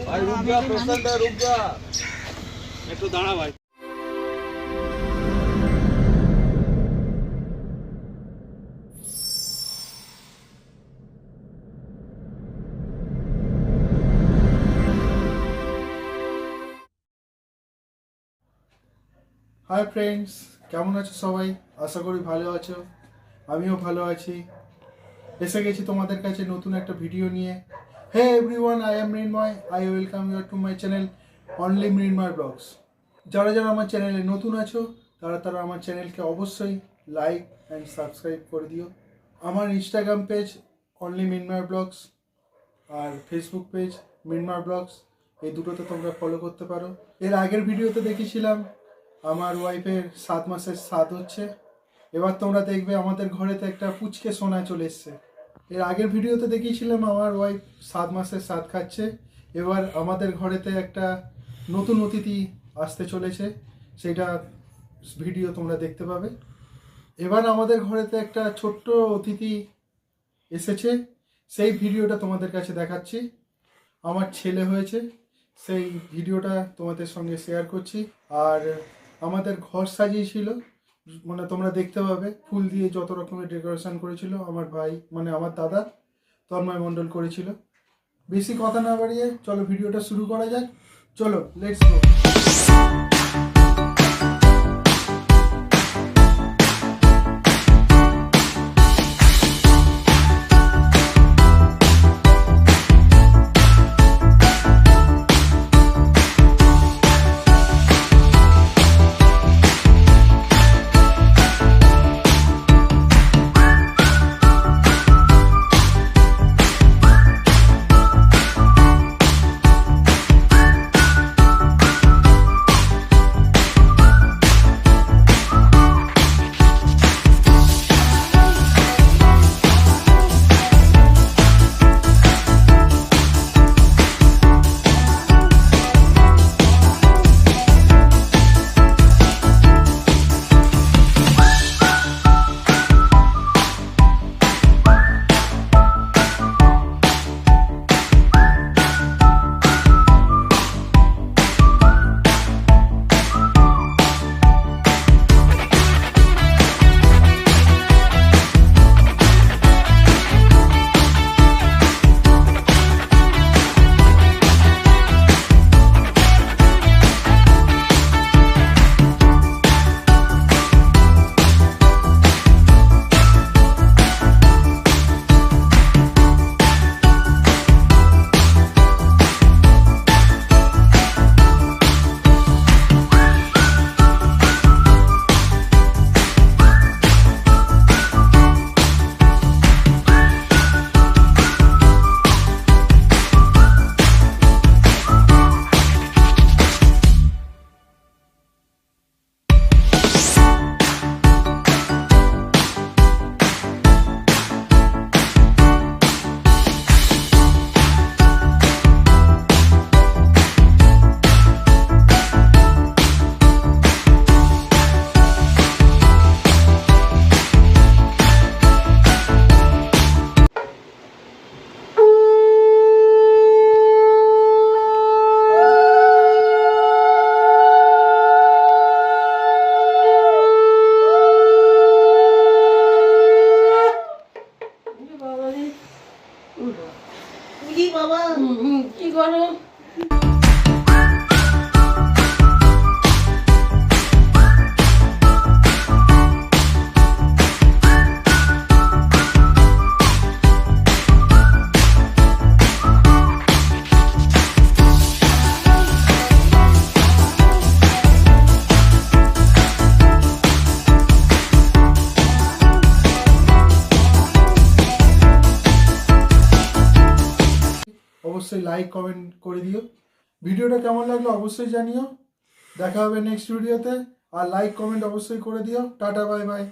भाई रुक जा, प्रशांत रुक जा, एक तो दाना भाई। হাই ফ্রেন্ডস, কেমন আছো সবাই? আশা করি ভালো আছো, আমিও ভালো আছি। এসে গেছি তোমাদের কাছে নতুন একটা ভিডিও নিয়ে। Hey everyone, I am Mrinmoy. I welcome you to my channel only Mrinmoy vlogs. যারা যারা আমার চ্যানেলে নতুন আছো তারা আমার চ্যানেলকে অবশ্যই লাইক অ্যান্ড সাবস্ক্রাইব করে দিও। আমার Instagram page only Mrinmoy blogs আর ফেসবুক পেজ মৃন্ময় ব্লগস, এই দুটোতে তোমরা ফলো করতে পারো। এর আগের ভিডিওতে দেখিয়েছিলাম আমার ওয়াইফের 7 মাসের স্বাদ হচ্ছে। এবার তোমরা দেখবে আমাদের ঘরেতে একটা পুচকে সোনা চলে এসছে। এর আগের ভিডিওতে দেখিয়েছিলাম আমার ওয়াইফ 7 মাসের স্বাদ খাচ্ছে। এবার আমাদের ঘরেতে একটা নতুন অতিথি আসতে চলেছে, সেটা ভিডিও তোমরা দেখতে পাবে। এবার আমাদের ঘরেতে একটা ছোট্ট অতিথি এসেছে, সেই ভিডিওটা তোমাদের কাছে দেখাচ্ছি। আমার ছেলে হয়েছে, সেই ভিডিওটা তোমাদের সঙ্গে শেয়ার করছি। আর আমাদের ঘর সাজিয়েছিল, মানে তোমরা দেখতে পাবে, ফুল দিয়ে যত রকমের ডেকোরেশন করেছিল আমার ভাই, মানে আমার দাদা তন্ময় মণ্ডল করেছিল। বেশি কথা না বাড়িয়ে চলো ভিডিওটা শুরু করা যাক। চলো, লেটস গো। বাবা কি করো? অবশ্যই লাইক কমেন্ট করে দিও। ভিডিওটা কেমন লাগলো অবশ্যই জানিও। দেখা হবে নেক্সট ভিডিওতে। আর লাইক কমেন্ট অবশ্যই করে দিও। Tata, bye bye.